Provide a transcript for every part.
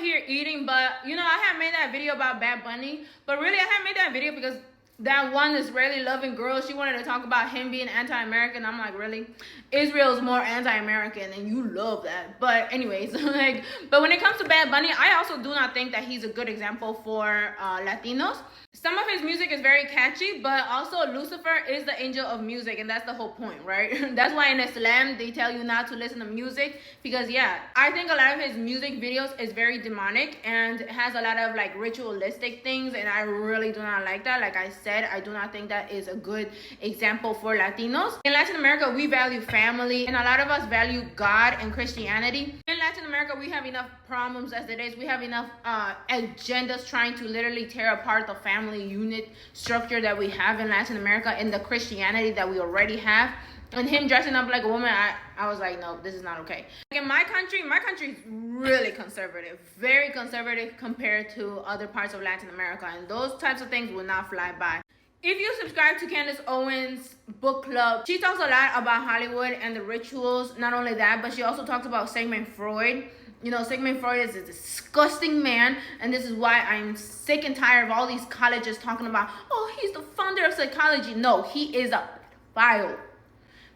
here eating, but you know, I have made that video about Bad Bunny, but really I have made that video because that one Israeli loving girl, she wanted to talk about him being anti-American. I'm like, really? Israel's more anti-American and you love that. But anyways, like, but when it comes to Bad Bunny, I also do not think that he's a good example for Latinos. Some of his music is very catchy, but also Lucifer is the angel of music, and that's the whole point, right? That's why in Islam they tell you not to listen to music, because yeah, I think a lot of his music videos is very demonic and has a lot of like ritualistic things, and I really do not like that. Like I said, I do not think that is a good example for Latinos. In Latin America, we value family, and a lot of us value God and Christianity. In Latin America, we have enough problems as it is. We have enough agendas trying to literally tear apart the family unit structure that we have in Latin America and the Christianity that we already have. And him dressing up like a woman, I was like, no, this is not okay. Like in my country is really conservative, very conservative compared to other parts of Latin America, and those types of things will not fly by. If you subscribe to Candace Owens' book club, she talks a lot about Hollywood and the rituals. Not only that, but she also talks about Sigmund Freud. You know, Sigmund Freud is a disgusting man, and this is why I'm sick and tired of all these colleges talking about, oh, he's the founder of psychology. No, he is a pedophile.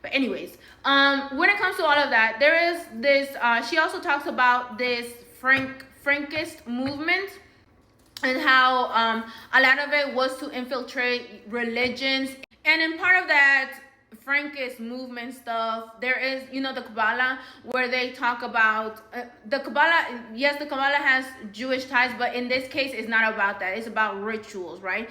But anyways, when it comes to all of that, there is this, she also talks about this Frankist movement, and how a lot of it was to infiltrate religions. And in part of that Frankist movement stuff, there is, you know, the Kabbalah, where they talk about the Kabbalah. Yes, the Kabbalah has Jewish ties, but in this case, it's not about that. It's about rituals, right?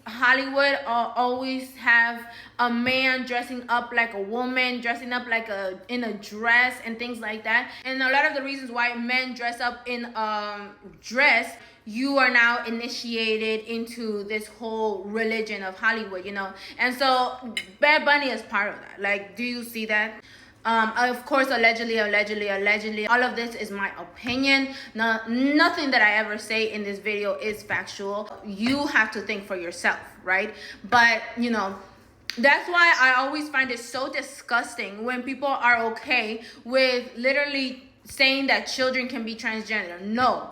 Hollywood always have a man dressing up like a woman, dressing up like in a dress and things like that. And a lot of the reasons why men dress up in dress, you are now initiated into this whole religion of Hollywood, you know. And so Bad Bunny is part of that. Like, do you see that? Of course, allegedly, all of this is my opinion. Nothing that I ever say in this video is factual. You have to think for yourself, right? But, you know, that's why I always find it so disgusting when people are okay with literally saying that children can be transgender. No.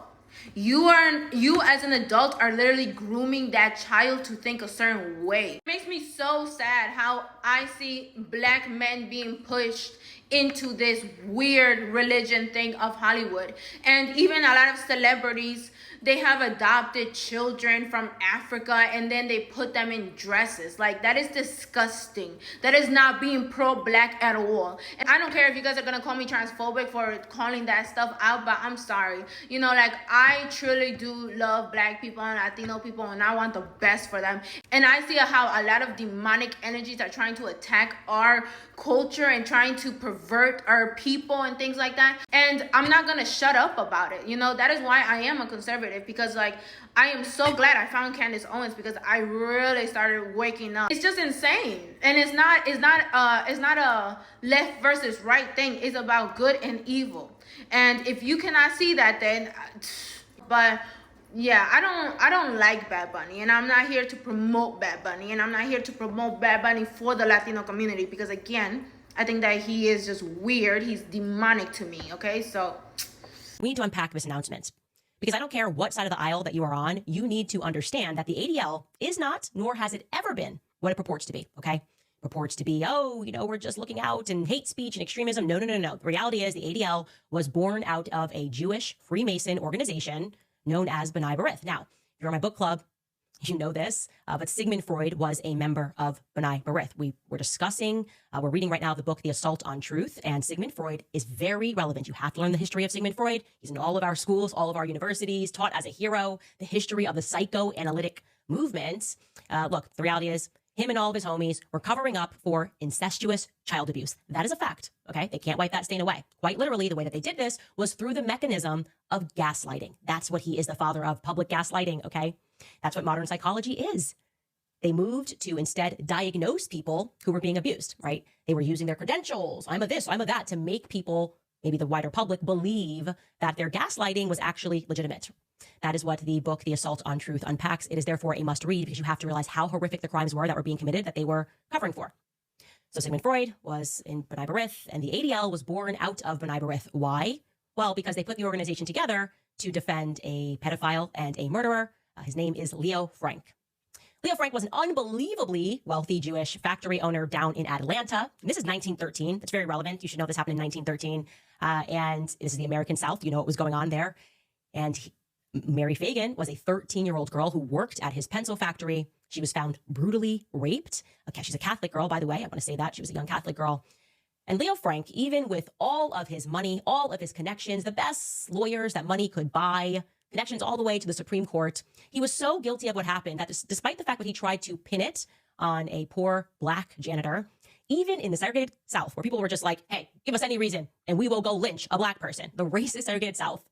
You as an adult are literally grooming that child to think a certain way. It makes me so sad how I see black men being pushed into this weird religion thing of Hollywood. And even a lot of celebrities, they have adopted children from Africa and then they put them in dresses. Like, that is disgusting. That is not being pro-black at all. And I don't care if you guys are gonna call me transphobic for calling that stuff out, but I'm sorry. You know, like, I truly do love black people and Latino people, and I want the best for them. And I see how a lot of demonic energies are trying to attack our culture and trying to pervert our people and things like that. And I'm not gonna shut up about it. You know, that is why I am a conservative, because like, I am so glad I found Candace Owens, because I really started waking up. It's just insane. And it's not a left versus right thing. It's about good and evil. And if you cannot see that, then but yeah, I don't like Bad Bunny, and I'm not here to promote Bad Bunny, and I'm not here to promote Bad Bunny for the Latino community, because again, I think that he is just weird. He's demonic to me. Okay, so we need to unpack this announcement, because I don't care what side of the aisle that you are on, you need to understand that the ADL is not, nor has it ever been, what it purports to be. Okay, purports to be, oh, you know, we're just looking out and hate speech and extremism. No. The reality is the ADL was born out of a Jewish Freemason organization known as B'nai B'rith. Now, if you're in my book club, you know this, but Sigmund Freud was a member of B'nai B'rith. We were discussing, we're reading right now the book, The Assault on Truth, and Sigmund Freud is very relevant. You have to learn the history of Sigmund Freud. He's in all of our schools, all of our universities, taught as a hero, the history of the psychoanalytic movement. Look, the reality is, him and all of his homies were covering up for incestuous child abuse. That is a fact, okay? They can't wipe that stain away. Quite literally, the way that they did this was through the mechanism of gaslighting. That's what he is the father of, public gaslighting, okay? That's what modern psychology is. They moved to instead diagnose people who were being abused, right? They were using their credentials, I'm a this, I'm a that, to make people, maybe the wider public, believe that their gaslighting was actually legitimate. That is what the book, The Assault on Truth, unpacks. It is therefore a must read, because you have to realize how horrific the crimes were that were being committed, that they were covering for. So Sigmund Freud was in B'nai B'rith, and the ADL was born out of B'nai B'rith. Why? Well, because they put the organization together to defend a pedophile and a murderer. His name is Leo Frank. Leo Frank was an unbelievably wealthy Jewish factory owner down in Atlanta. And this is 1913. That's very relevant. You should know this happened in 1913. And this is the American South. You know what was going on there. And Mary Fagan was a 13-year-old girl who worked at his pencil factory. She was found brutally raped. Okay, she's a Catholic girl, by the way. I want to say that. She was a young Catholic girl. And Leo Frank, even with all of his money, all of his connections, the best lawyers that money could buy, connections all the way to the Supreme Court, he was so guilty of what happened that despite the fact that he tried to pin it on a poor black janitor, even in the segregated South, where people were just like, hey, give us any reason and we will go lynch a black person, the racist segregated South,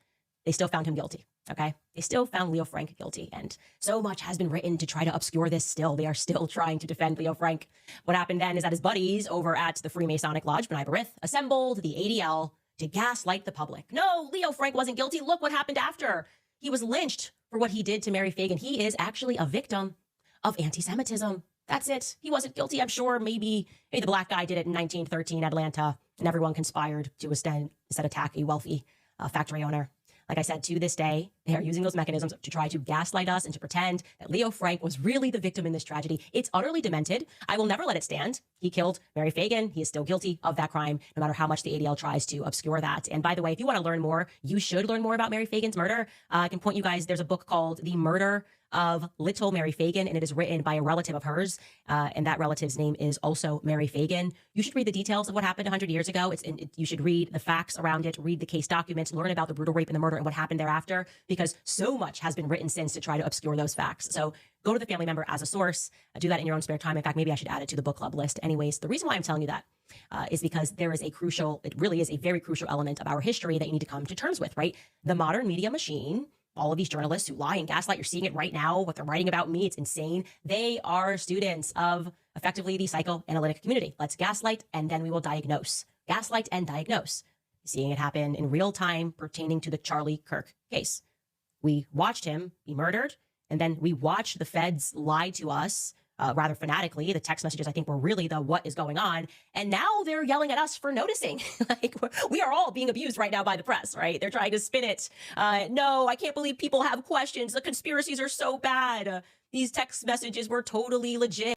they still found him guilty, okay? They still found Leo Frank guilty. And so much has been written to try to obscure this still. They are still trying to defend Leo Frank. What happened then is that his buddies over at the Freemasonic Lodge, B'nai B'rith, assembled the ADL to gaslight the public. No, Leo Frank wasn't guilty. Look what happened after. He was lynched for what he did to Mary Fagan. He is actually a victim of anti-Semitism. That's it. He wasn't guilty. I'm sure maybe the black guy did it in 1913 Atlanta, and everyone conspired to instead attack a wealthy factory owner. Like I said, to this day, they are using those mechanisms to try to gaslight us and to pretend that Leo Frank was really the victim in this tragedy. It's utterly demented. I will never let it stand. He killed Mary Fagan. He is still guilty of that crime, no matter how much the ADL tries to obscure that. And by the way, if you want to learn more, you should learn more about Mary Fagan's murder. I can point you guys, there's a book called The Murder of Little Mary Fagan, and it is written by a relative of hers, and that relative's name is also Mary Fagan. You should read the details of what happened 100 years ago. You should read the facts around it, read the case documents, learn about the brutal rape and the murder and what happened thereafter, because so much has been written since to try to obscure those facts. So go to the family member as a source. Do that in your own spare time. In fact, maybe I should add it to the book club list. Anyways, the reason why I'm telling you that is because there is it really is a very crucial element of our history that you need to come to terms with, right? The modern media machine, all of these journalists who lie and gaslight, you're seeing it right now, what they're writing about me, it's insane. They are students of effectively the psychoanalytic community. Let's gaslight and then we will diagnose. Gaslight and diagnose. Seeing it happen in real time pertaining to the Charlie Kirk case. We watched him be murdered, and then we watched the feds lie to us rather fanatically. The text messages, I think, were really the what is going on. And now they're yelling at us for noticing. Like, we are all being abused right now by the press, right? They're trying to spin it. No, I can't believe people have questions. The conspiracies are so bad. These text messages were totally legit.